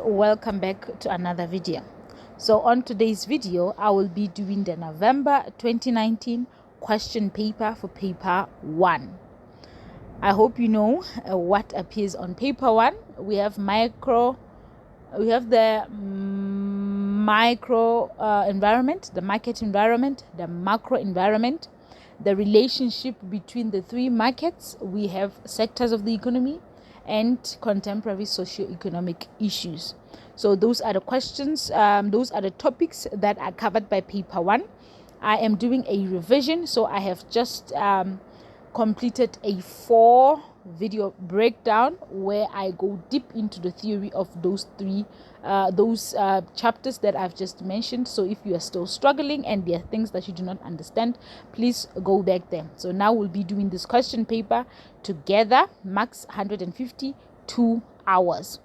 Welcome back to another video. So on today's video I will be doing the November 2019 question paper for paper 1. I hope you know what appears on paper 1. We have the micro environment, the market environment, the macro environment, the relationship between the three markets. We have sectors of the economy and contemporary socio-economic issues. So those are the questions, those are the topics that are covered by paper 1. I am doing a revision, so I have just completed a 4 video breakdown where I go deep into the theory of those chapters that I've just mentioned. So if you are still struggling and there are things that you do not understand, please go back there. So now we'll be doing this question paper together, max 152 hours.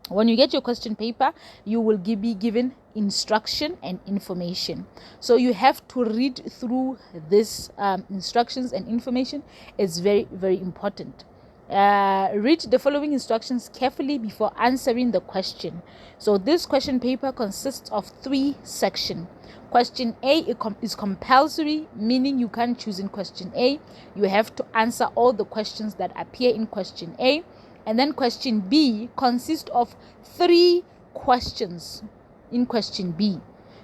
When you get your question paper, you will be given instruction and information. So you have to read through this instructions and information. It's very, very important. Read the following instructions carefully before answering the question. So this question paper consists of 3 sections. Question A is compulsory, meaning you can't choose in question A. You have to answer all the questions that appear in question A. And then question B consists of 3 questions in question B.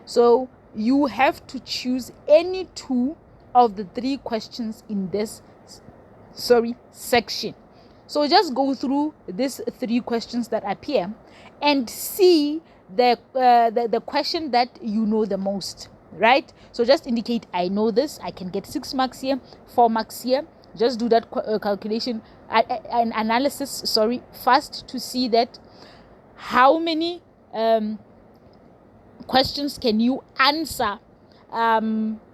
So you have to choose any 2 of the 3 questions in this section. So just go through these 3 questions that appear and see the question that you know the most, right? So just indicate, I know this, I can get 6 marks here, 4 marks here. Just do that calculation and analysis first to see that how many questions can you answer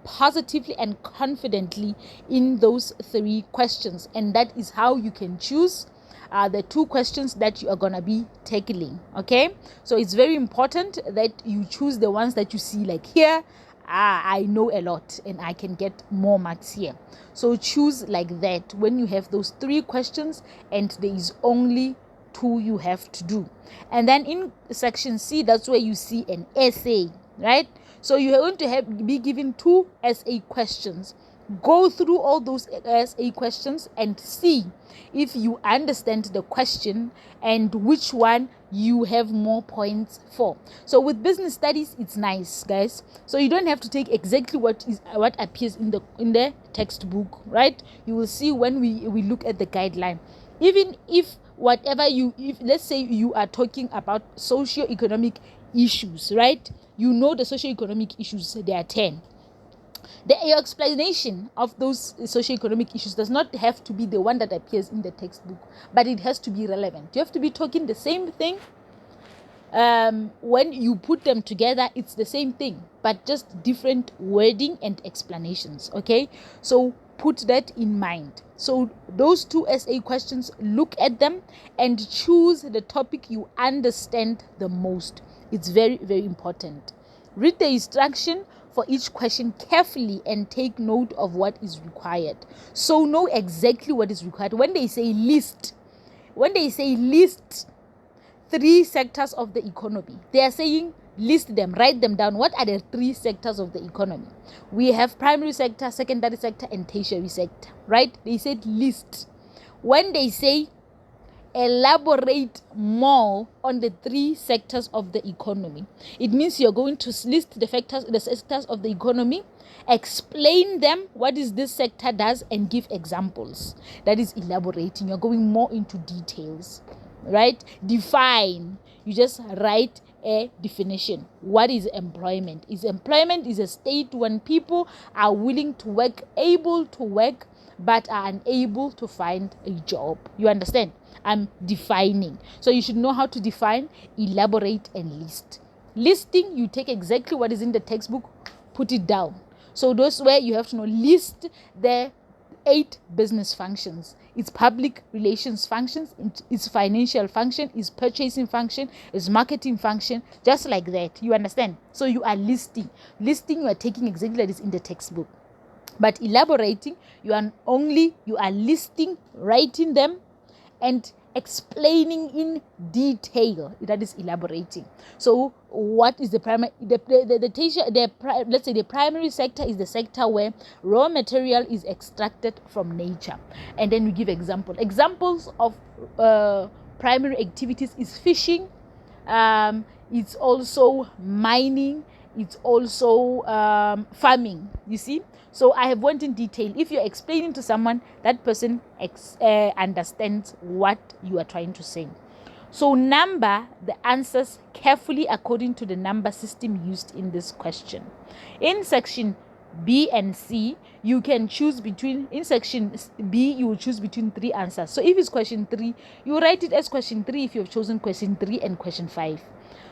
positively and confidently in those 3 questions, and that is how you can choose the 2 questions that you are going to be tackling. Okay, so it's very important that you choose the ones that you see like here, I know a lot and I can get more marks here. So choose like that when you have those 3 questions and there is only 2 you have to do. And then in section C, that's where you see an essay, right? So you are going to be given 2 essay questions. Go through all those essay questions and see if you understand the question and which one you have more points for. So with business studies, it's nice, guys. So you don't have to take exactly what appears in the textbook, right? You will see when we look at the guideline. Even if let's say you are talking about socio-economic issues, right? You know the socio-economic issues, there are 10. Your explanation of those socio-economic issues does not have to be the one that appears in the textbook, but it has to be relevant. You have to be talking the same thing. When you put them together, it's the same thing, but just different wording and explanations. Okay, so put that in mind. So those 2 essay questions, look at them and choose the topic you understand the most. It's very, very important. Read the instruction for each question carefully and take note of what is required. So know exactly what is required. When they say list 3 sectors of the economy, they are saying list them, write them down. What are the 3 sectors of the economy? We have primary sector, secondary sector, and tertiary sector, right? They said list. When they say elaborate more on the 3 sectors of the economy, it means you're going to list the sectors of the economy, explain them, what is this sector does, and give examples. That is elaborating. You're going more into details, right? Define. You just write a definition. What is employment? Employment is a state when people are willing to work, able to work, but are unable to find a job. You understand? I'm defining. So you should know how to define, elaborate, and list. Listing, you take exactly what is in the textbook, put it down. So those where you have to know, list the 8 business functions. It's public relations functions, it's financial function, it's purchasing function, it's marketing function, just like that. You understand? So you are listing. You are taking exactly that is in the textbook. But elaborating, you are listing, writing them, and explaining in detail, that is elaborating. So what is the primary, let's say the primary sector is the sector where raw material is extracted from nature. And then we give examples of primary activities is fishing, it's also mining, it's also farming, you see. So I have went in detail. If you're explaining to someone, that person understands what you are trying to say. So number the answers carefully according to the number system used in this question. In section B and C, you can choose between, in section B, you will choose between 3 answers. So if it's question 3, you write it as question 3 if you've chosen question 3 and question 5.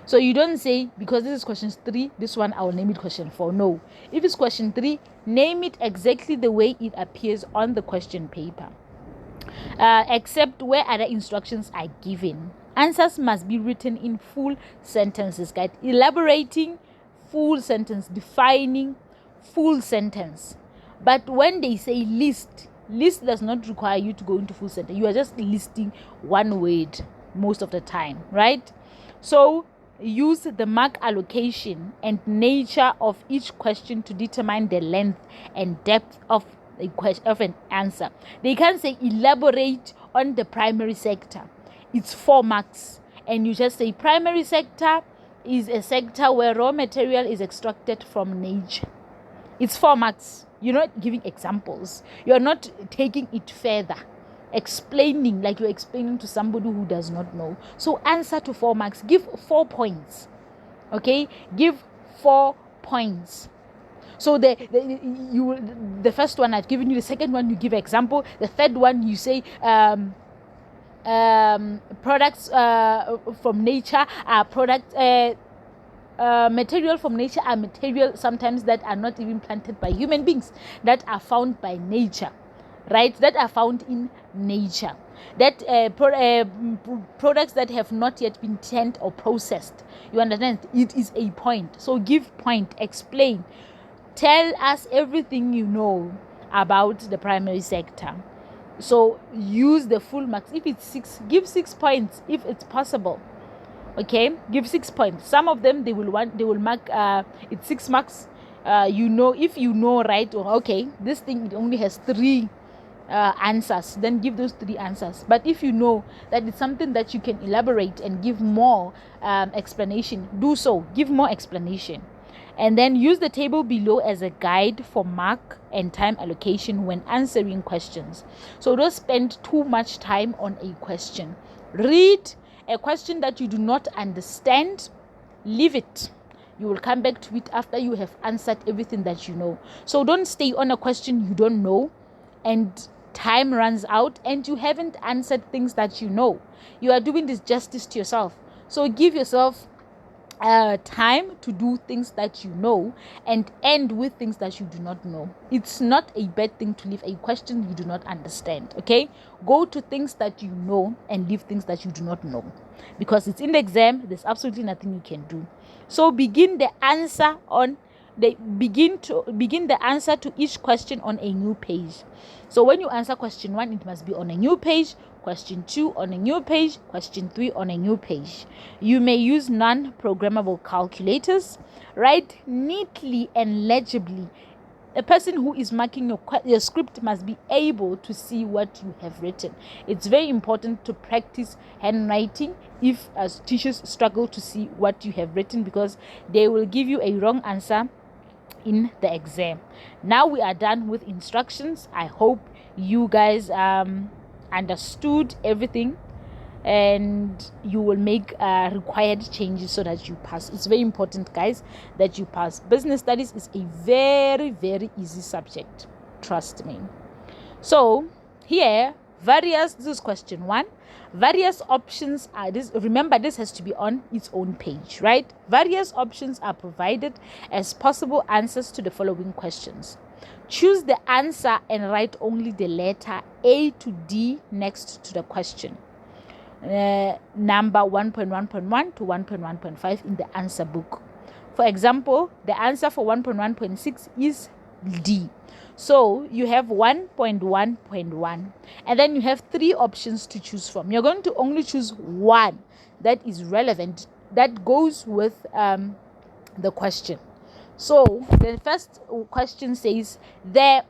So you don't say, because this is question 3, this one I will name it question 4. No. If it's question 3, name it exactly the way it appears on the question paper. Except where other instructions are given. Answers must be written in full sentences, guys. Elaborating, full sentence. Defining, full sentence. But when they say list does not require you to go into full sentence. You are just listing one word most of the time, right? So use the mark allocation and nature of each question to determine the length and depth of a question, of an answer. They can't say elaborate on the primary sector. It's 4 marks, and you just say primary sector is a sector where raw material is extracted from nature. It's 4 marks. You're not giving examples. You're not taking it further, explaining like you're explaining to somebody who does not know. So answer to 4 marks. Give 4 points. Okay, give 4 points. So the first one I've given you, the second one you give example, the third one you say products from nature are product material from nature are material sometimes that are not even planted by human beings, that are found by nature, right? That are found in nature, that products that have not yet been tanned or processed. You understand? It is a point. So give point, explain, tell us everything you know about the primary sector. So use the full marks. If it's 6, give 6 points if it's possible. Okay, give 6 points. Some of them they will mark it's 6 marks. If you know, right, or okay, this thing, it only has 3 answers, then give those 3 answers. But if you know that it's something that you can elaborate and give more explanation, do so. Give more explanation. And then use the table below as a guide for mark and time allocation when answering questions. So don't spend too much time on a question. Read a question that you do not understand, leave it. You will come back to it after you have answered everything that you know. So don't stay on a question you don't know and time runs out and you haven't answered things that you know. You are doing this justice to yourself. So give yourself time to do things that you know and end with things that you do not know. It's not a bad thing to leave a question you do not understand. Okay, go to things that you know and leave things that you do not know, because it's in the exam. There's absolutely nothing you can do. So begin the answer to each question on a new page. So when you answer question 1, it must be on a new page. Question 2 on a new page. Question 3 on a new page. You may use non-programmable calculators. Write neatly and legibly. A person who is marking your script must be able to see what you have written. It's very important to practice handwriting if as teachers struggle to see what you have written, because they will give you a wrong answer in the exam. Now we are done with instructions. I hope you guys understood everything and you will make required changes so that you pass. It's very important, guys, that you pass. Business studies is a very, very easy subject, trust me. So here, this is question 1. Various options are this. Remember, this has to be on its own page, right? Various options are provided as possible answers to the following questions. Choose the answer and write only the letter A to D next to the question. Number 1.1.1 to 1.1.5 in the answer book. For example, the answer for 1.1.6 is D. So you have 1.1.1, and then you have 3 options to choose from. You're going to only choose one that is relevant, that goes with the question. So the first question says the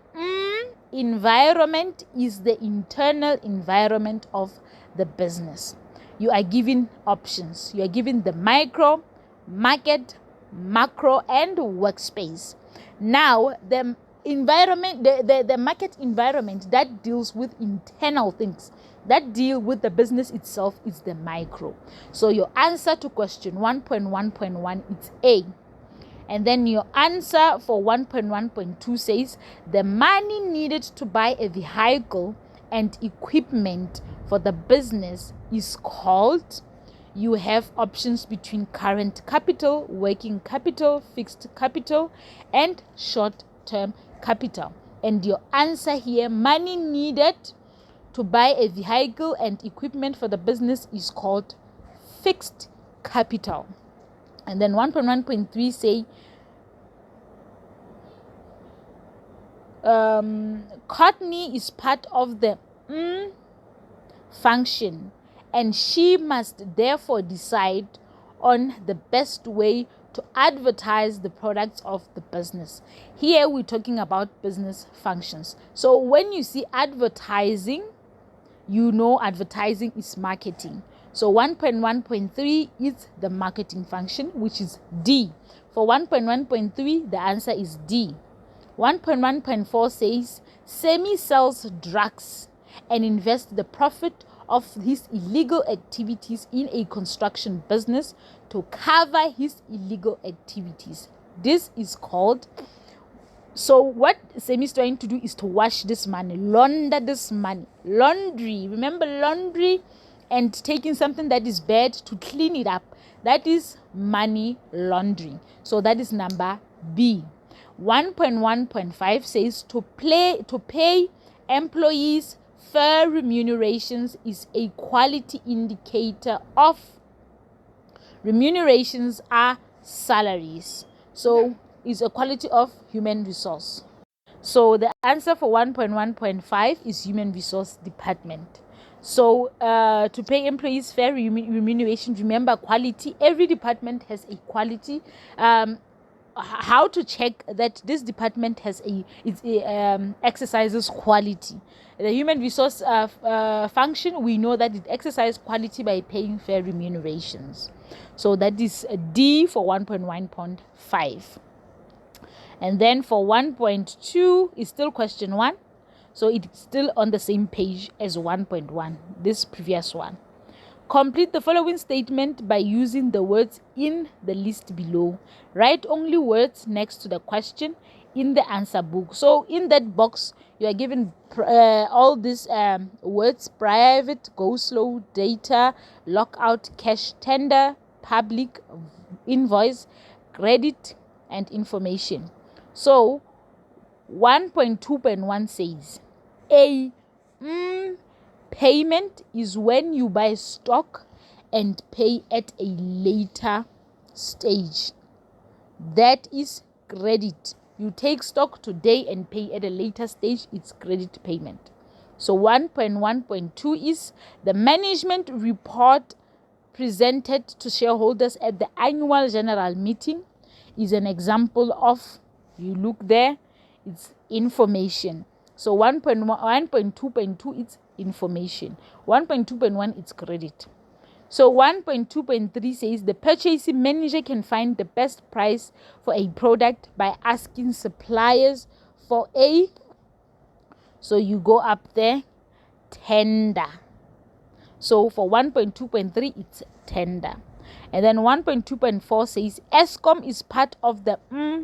environment is the internal environment of the business. You are given options. You are given the micro, market, macro, and workspace. Now the environment, the market environment that deals with internal things that deal with the business itself is the micro. So your answer to question 1.1.1 is A. And then your answer for 1.1.2 says the money needed to buy a vehicle and equipment for the business is called. You have options between current capital, working capital, fixed capital, and short-term capital. And your answer here, money needed to buy a vehicle and equipment for the business, is called fixed capital. And then 1.1.3 say Courtney is part of the function, and she must therefore decide on the best way to advertise the products of the business. Here we're talking about business functions. So when you see advertising, you know advertising is marketing. So 1.1.3 is the marketing function, which is D. For 1.1.3, the answer is D. 1.1.4 says Semi sells drugs and invests the profit of his illegal activities in a construction business to cover his illegal activities. This is called, so what Semi is trying to do is to wash this money, launder this money. Laundry, remember laundry, and taking something that is bad to clean it up. That is money laundering. So that is number B. 1.1.5 says to pay employees fair remunerations is a quality indicator of remunerations are salaries. So is a quality of human resource. So the answer for 1.1.5 is human resource department. So to pay employees fair remuneration, remember quality. Every department has a quality. How to check that this department has exercises quality. The human resource function, we know that it exercises quality by paying fair remunerations. So that is a D for 1.1.5. And then for 1.2 is still question 1. So it's still on the same page as 1.1, this previous one. Complete the following statement by using the words in the list below. Write only words next to the question in the answer book. So in that box, you are given all these words: private, go slow, data, lockout, cash, tender, public, invoice, credit, and information. So 1.2.1 says a payment is when you buy stock and pay at a later stage. That is credit. You take stock today and pay at a later stage. It's credit payment. So 1.1.2 is the management report presented to shareholders at the annual general meeting is an example of, you look there, it's information. So 1.2.2 it's information. 1.2.1 it's credit. So 1.2.3 says the purchasing manager can find the best price for a product by asking suppliers for a, so you go up there, tender. So for 1.2.3 it's tender. And then 1.2.4 says Eskom is part of the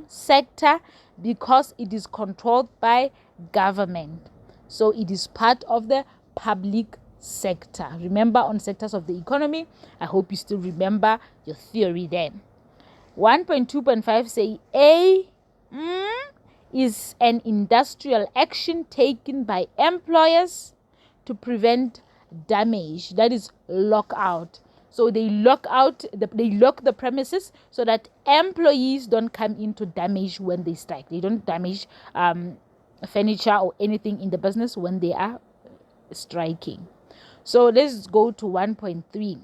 sector because it is controlled by government. So it is part of the public sector. Remember on sectors of the economy, I hope you still remember your theory then. 1.2.5 say A is an industrial action taken by employers to prevent damage. That is lockout. So they lock the premises so that employees don't come into damage when they strike. They don't damage furniture or anything in the business when they are striking. So let's go to 1.3.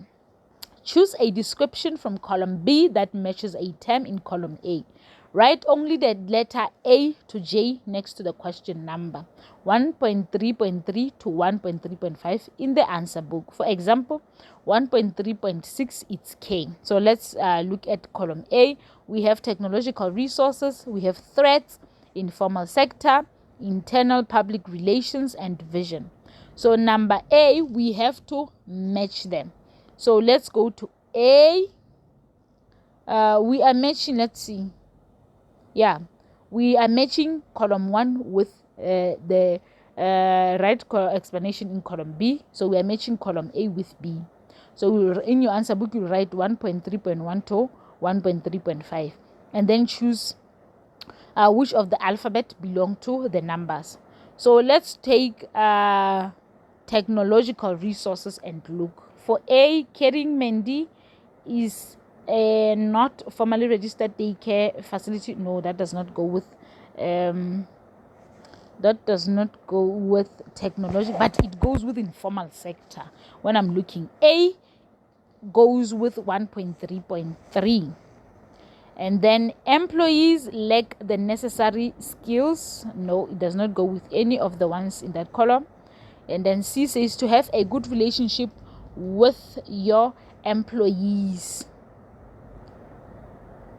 Choose a description from column B that matches a term in column A. Write only the letter A to J next to the question number 1.3.3 to 1.3.5 in the answer book. For example, 1.3.6 it's K. So let's look at column A. We have technological resources, we have threats, informal sector, internal public relations, and vision. So number A, we have to match them. So let's go to A. We are matching, let's see. Yeah, we are matching column 1 with the right explanation in column B. So we are matching column A with B. So in your answer book, you write 1.3.1 to 1.3.5 and then choose which of the alphabet belong to the numbers. So let's take technological resources and look. For A, Caring Mendy is a not formally registered daycare facility. No, that does not go with technology, but it goes with informal sector. When I'm looking, A goes with 1.3.3. And then employees lack the necessary skills. No, it does not go with any of the ones in that column. And then C says to have a good relationship with your employees.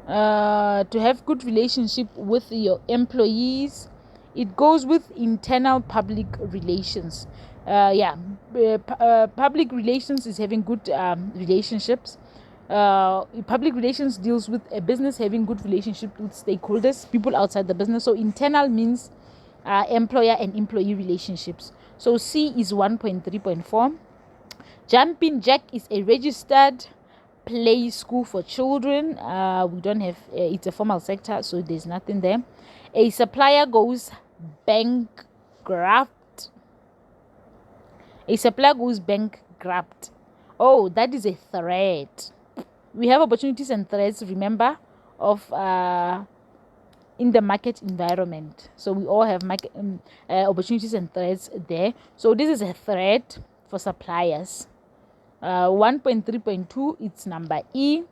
To have good relationship with your employees, it goes with internal public relations. Public relations is having good relationships. Public relations deals with a business having good relationship with stakeholders, people outside the business. So internal means employer and employee relationships. So C is 1.3.4. Jumping Jack is a registered play school for children. We don't have it's a formal sector, so there's nothing there. A supplier goes bankrupt. A supplier goes bankrupt. Oh, that is a threat. We have opportunities and threats, remember, of in the market environment. So we all have market opportunities and threats there. So this is a threat for suppliers. 1.3.2, it's number E.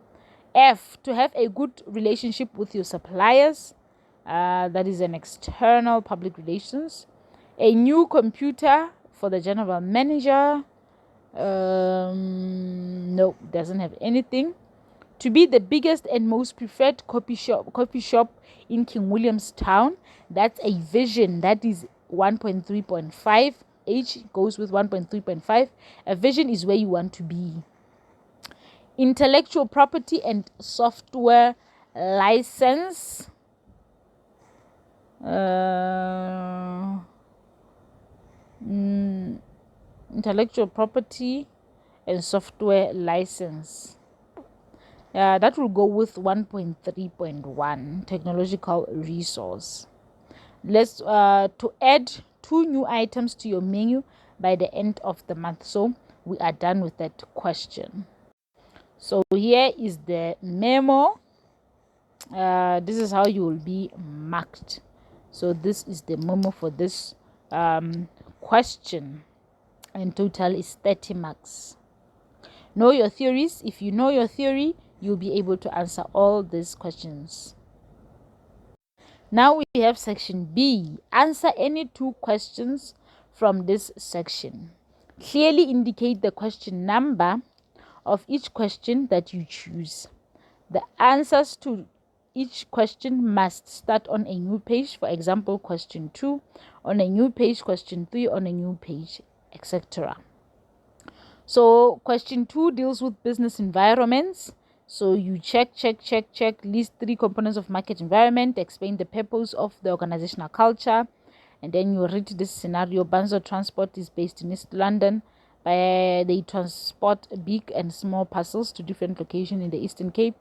F, to have a good relationship with your suppliers. That is an external public relations. A new computer for the general manager. No, doesn't have anything. To be the biggest and most preferred coffee shop in King Williamstown. That's a vision. That is 1.3.5. H goes with 1.3.5. A vision is where you want to be. Intellectual property and software license. Intellectual property and software license. That will go with 1.3.1. Technological resource. Let's to add 2 new items to your menu by the end of the month. So we are done with that question. So here is the memo. This is how you will be marked. So this is the memo for this question, and total is 30 marks. Know your theories. If you know your theory, you'll be able to answer all these questions. Now we have section B. Answer any 2 questions from this section. Clearly indicate the question number of each question that you choose. The answers to each question must start on a new page. For example, question 2 on a new page, question 3 on a new page, etc. So question 2 deals with business environments. So you check, list 3 components of market environment, explain the purpose of the organizational culture, and then you read this scenario. Banzo Transport is based in East London. They transport big and small parcels to different locations in the Eastern Cape.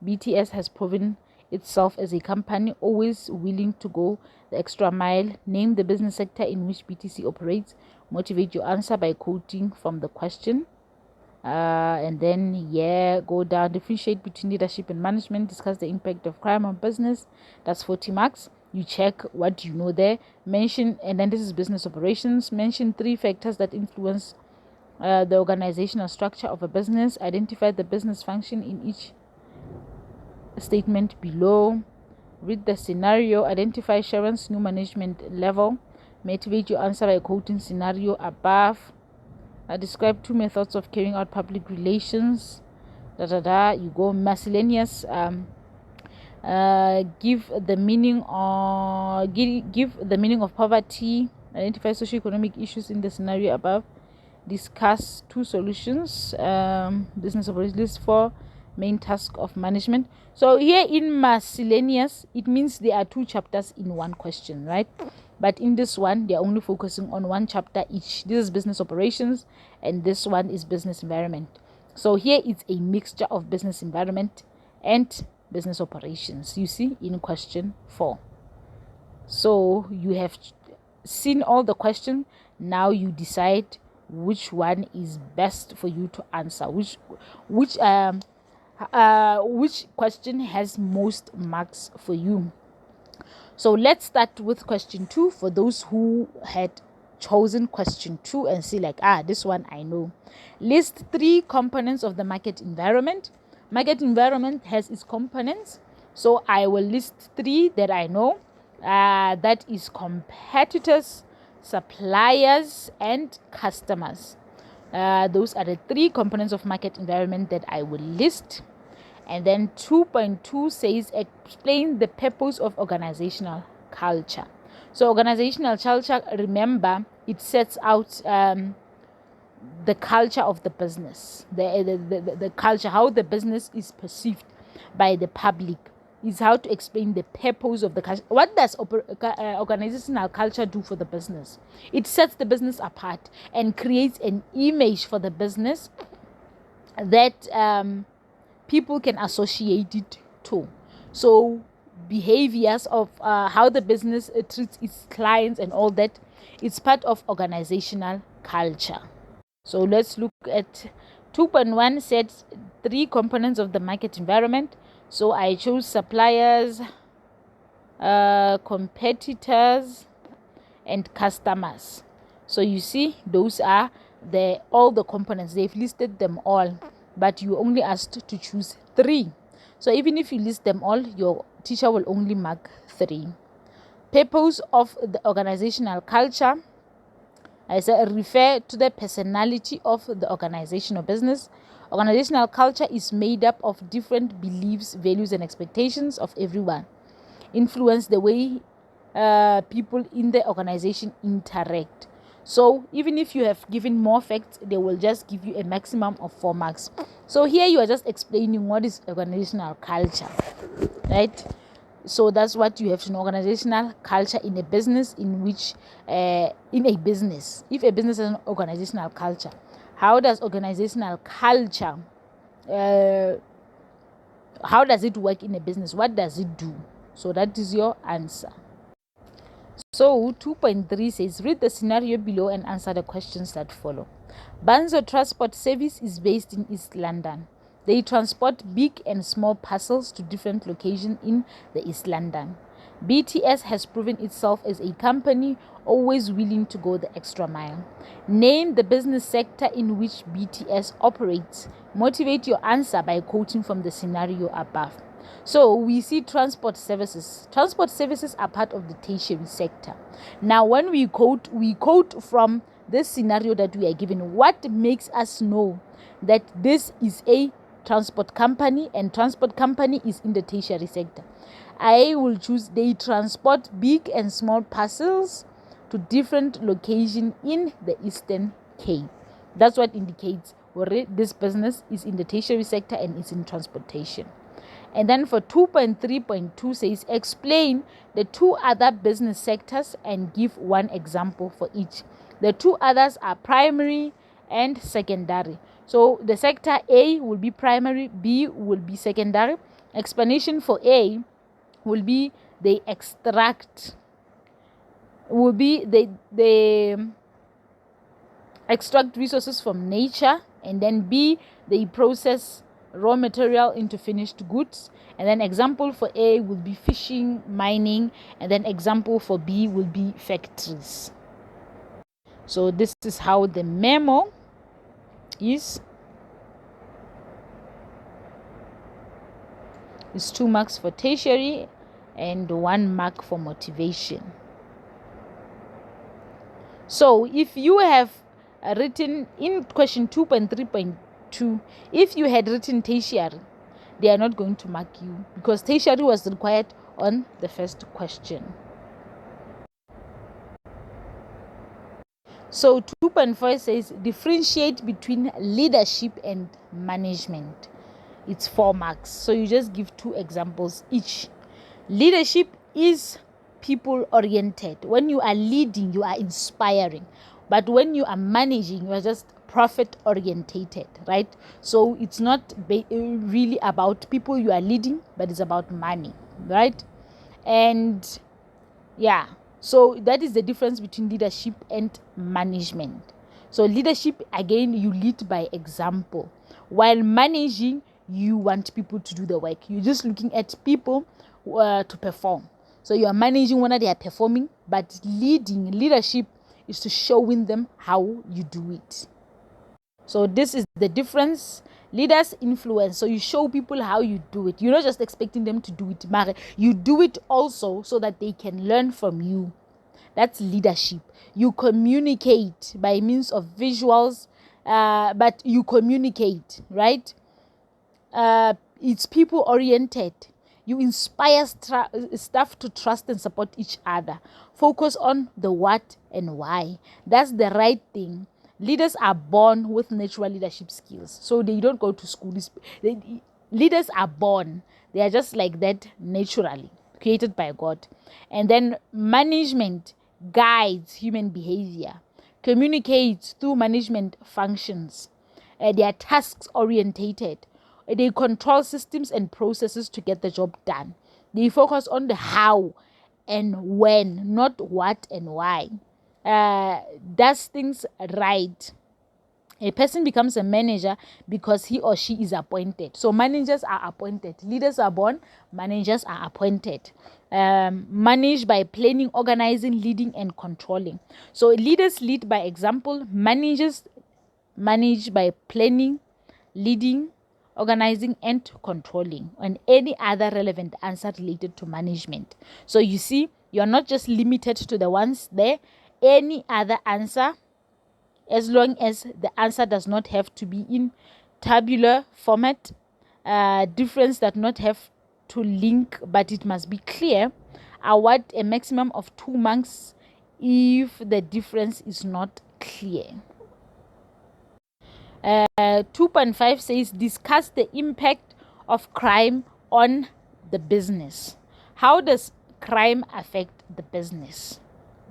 BTS has proven itself as a company always willing to go the extra mile. Name the business sector in which BTC operates. Motivate your answer by quoting from the question. And then go down. Differentiate between leadership and management. Discuss the impact of crime on business. That's 40 marks. You check what you know there. Mention, and then this is business operations. Mention 3 factors that influence the organizational structure of a business. Identify the business function in each statement below. Read the scenario. Identify Sharon's new management level. Motivate your answer by quoting scenario above. Describe 2 methods of carrying out public relations. You go miscellaneous. Give the meaning of poverty. Identify socioeconomic issues in the scenario above. Discuss 2 solutions. Business operations. List 4 main task of management. So here in miscellaneous, it means there are 2 chapters in one question, right? But in this one, they're only focusing on 1 chapter each. This is business operations, and this one is business environment. So here it's a mixture of business environment and business operations, you see, in question 4. So you have seen all the questions. Now you decide which one is best for you to answer, which question has most marks for you. So let's start with question 2 for those who had chosen question 2 and see like, this one I know. List 3 components of the market environment. Market environment has its components, so I will list 3 that I know. That is competitors, suppliers, and customers. Those are the 3 components of market environment that I will list. And then 2.2 says explain the purpose of organizational culture. So organizational culture, remember, it sets out the culture of the business, the culture, how the business is perceived by the public, is how to explain the purpose of the culture. What does organizational culture do for the business? It sets the business apart and creates an image for the business that people can associate it to. So behaviors of how the business treats its clients and all that, it's part of organizational culture. So let's look at 2.1 sets 3 components of the market environment. So I chose suppliers, competitors, and customers. So you see, those are all the components. They've listed them all, but you only asked to choose 3. So even if you list them all, your teacher will only mark 3. Purpose of the organizational culture. I said refer to the personality of the organization or business. Organizational culture is made up of different beliefs, values, and expectations of everyone. Influence the way people in the organization interact. So even if you have given more facts, they will just give you a maximum of 4 marks. So here you are just explaining what is organizational culture, right? So that's what you have to know. Organizational culture in a business, in which if a business has an organizational culture, how does organizational culture how does it work in a business? What does it do? So that is your answer. So 2.3 says read the scenario below and answer the questions that follow. Banzo Transport Service is based in East London. They transport big and small parcels to different locations in the East London. BTS has proven itself as a company always willing to go the extra mile. Name the business sector in which BTS operates. Motivate your answer by quoting from the scenario above. So we see transport services. Transport services are part of the tertiary sector. Now when we quote from this scenario that we are given. What makes us know that this is a transport company and transport company is in the tertiary sector? I will choose they transport big and small parcels to different locations in the Eastern Cape. That's what indicates this business is in the tertiary sector and is in transportation. And then for 2.3.2 says explain the 2 other business sectors and give 1 example for each. The 2 others are primary and secondary. So the sector A will be primary, B will be secondary. Explanation for A will be they extract resources from nature, and then B, they process raw material into finished goods. And then example for A will be fishing, mining, and then example for B will be factories. So this is how the memo is. It's 2 marks for tertiary and 1 mark for motivation. So if you have written in question 2.3.2, if you had written tertiary, they are not going to mark you because tertiary was required on the first question. So 2.4 says differentiate between leadership and management. It's 4 marks. So you just give 2 examples each. Leadership is people oriented. When you are leading, you are inspiring. But when you are managing, you are just profit orientated, right? So it's not really about people you are leading, but it's about money, right? And yeah, so that is the difference between leadership and management. So leadership, again, you lead by example, while managing, you want people to do the work. You're just looking at people to perform. So you are managing when they are performing, but leadership is to showing them how you do it. So this is the difference. Leaders influence. So you show people how you do it. You're not just expecting them to do it, Mare. You do it also so that they can learn from you. That's leadership. You communicate by means of visuals, but you communicate, right? It's people oriented. You inspire staff to trust and support each other. Focus on the what and why. That's the right thing. Leaders are born with natural leadership skills, so they don't go to school. Leaders are born. They are just like that, naturally created by God. And then management guides human behavior, communicates through management functions. They are tasks orientated. They control systems and processes to get the job done. They focus on the how and when, not what and why. Does things right. A person becomes a manager because he or she is appointed. So managers are appointed. Leaders are born. Managers are appointed. Managed by planning, organizing, leading, and controlling. So leaders lead by example. Managers manage by planning, leading, organizing, and controlling, and any other relevant answer related to management. So you see, you're not just limited to the ones there. Any other answer, as long as the answer does not have to be in tabular format, difference that not have to link, but it must be clear, award a maximum of 2 marks if the difference is not clear. 2.5 says discuss the impact of crime on the business. How does crime affect the business,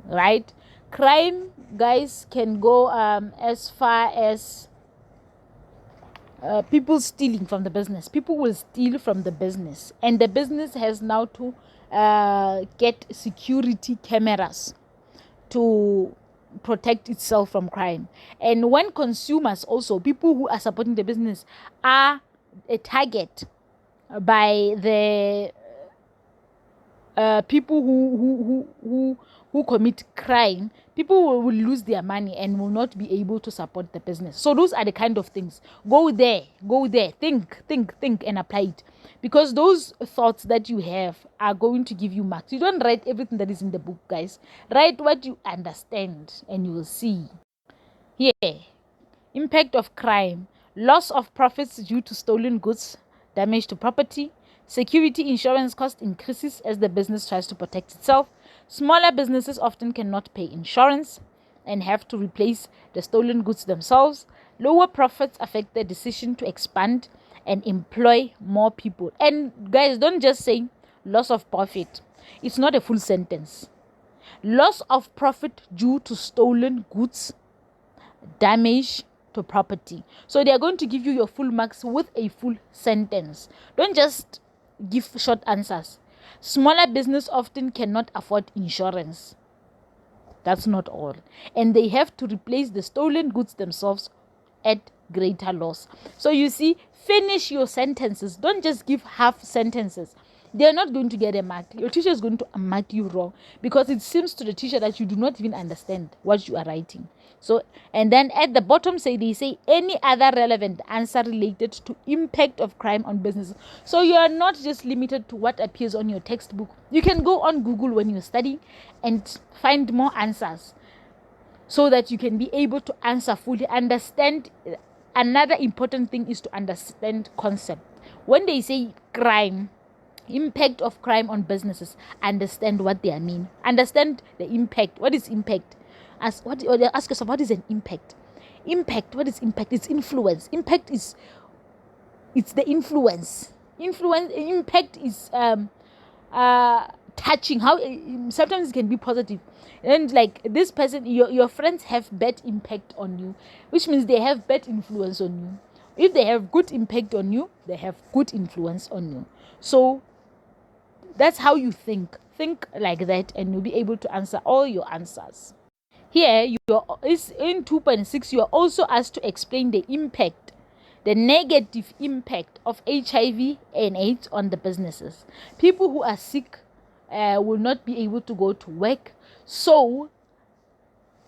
right? Crime, guys, can go as far as people stealing from the business. People will steal from the business, and the business has now to get security cameras to protect itself from crime. And when consumers, also people who are supporting the business, are a target by the people who commit crime, people will lose their money and will not be able to support the business. So those are the kind of things. Go there, think and apply it, because those thoughts that you have are going to give you marks. You don't write everything that is in the book, guys. Write what you understand and you will see. Here, impact of crime: loss of profits due to stolen goods, damage to property. Security insurance cost increases as the business tries to protect itself. Smaller businesses often cannot pay insurance and have to replace the stolen goods themselves. Lower profits affect the decision to expand and employ more people. And guys, don't just say loss of profit. It's not a full sentence. Loss of profit due to stolen goods, damage to property. So they are going to give you your full marks with a full sentence. Don't just give short answers. Smaller business often cannot afford insurance. That's not all. And they have to replace the stolen goods themselves at greater loss. So you see, Finish your sentences. Don't just give half sentences. They're not going to get a mark. Your teacher is going to mark you wrong because it seems to the teacher that you do not even understand what you are writing. So, and then at the bottom they say any other relevant answer related to impact of crime on business. So you are not just limited to what appears on your textbook. You can go on Google when you're studying and find more answers so that you can be able to answer fully. Understand. Another important thing is to understand concept. When they say crime, impact of crime on businesses, understand what they mean. Understand the impact. What is impact? Ask yourself, what is an impact? Impact. What is impact? It's influence. Impact is it's the influence. Impact is touching. How sometimes it can be positive, and like this person, your friends have bad impact on you, which means they have bad influence on you. If they have good impact on you, they have good influence on you. So that's how you think like that, and you'll be able to answer all your answers. Here is in 2.6, you are also asked to explain the negative impact of HIV and AIDS on the businesses. People who are sick will not be able to go to work, so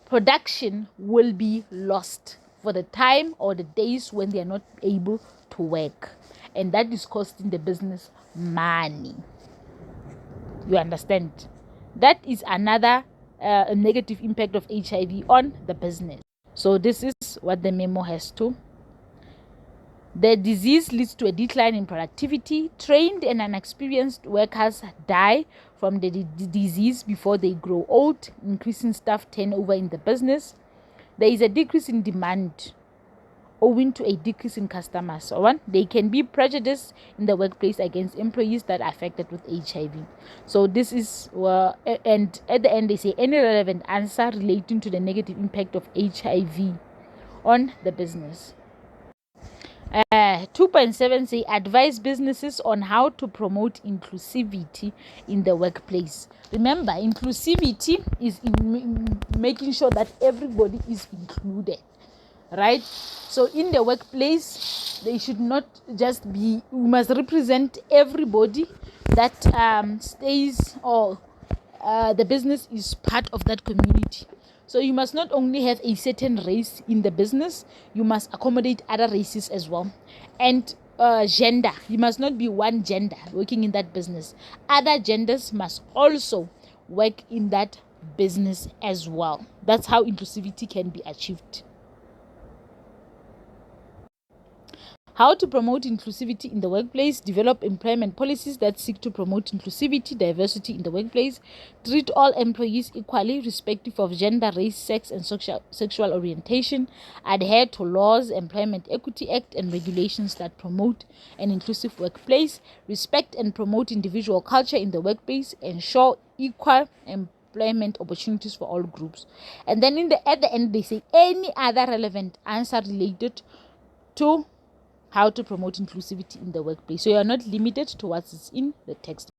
production will be lost for the time or the days when they are not able to work, and that is costing the business money. You understand? That is another negative impact of HIV on the business. So this is what the memo has to. The disease leads to a decline in productivity. Trained and inexperienced workers die from the disease before they grow old, increasing staff turnover in the business. There is a decrease in demand owing to a decrease in customers. So one, they can be prejudiced in the workplace against employees that are affected with HIV. So this is, and at the end they say any relevant answer relating to the negative impact of HIV on the business. 2.7 say advise businesses on how to promote inclusivity in the workplace. Remember, inclusivity is in making sure that everybody is included, right? So in the workplace, they should not just be, we must represent everybody that stays, or the business is part of that community. So you must not only have a certain race in the business, you must accommodate other races as well. And gender, you must not be one gender working in that business. Other genders must also work in that business as well. That's how inclusivity can be achieved. How to promote inclusivity in the workplace. Develop employment policies that seek to promote inclusivity, diversity in the workplace. Treat all employees equally, irrespective of gender, race, sex, and sexual orientation. Adhere to laws, Employment Equity Act, and regulations that promote an inclusive workplace. Respect and promote individual culture in the workplace. Ensure equal employment opportunities for all groups. And then at the end they say any other relevant answer related to how to promote inclusivity in the workplace. So you are not limited to what is in the text.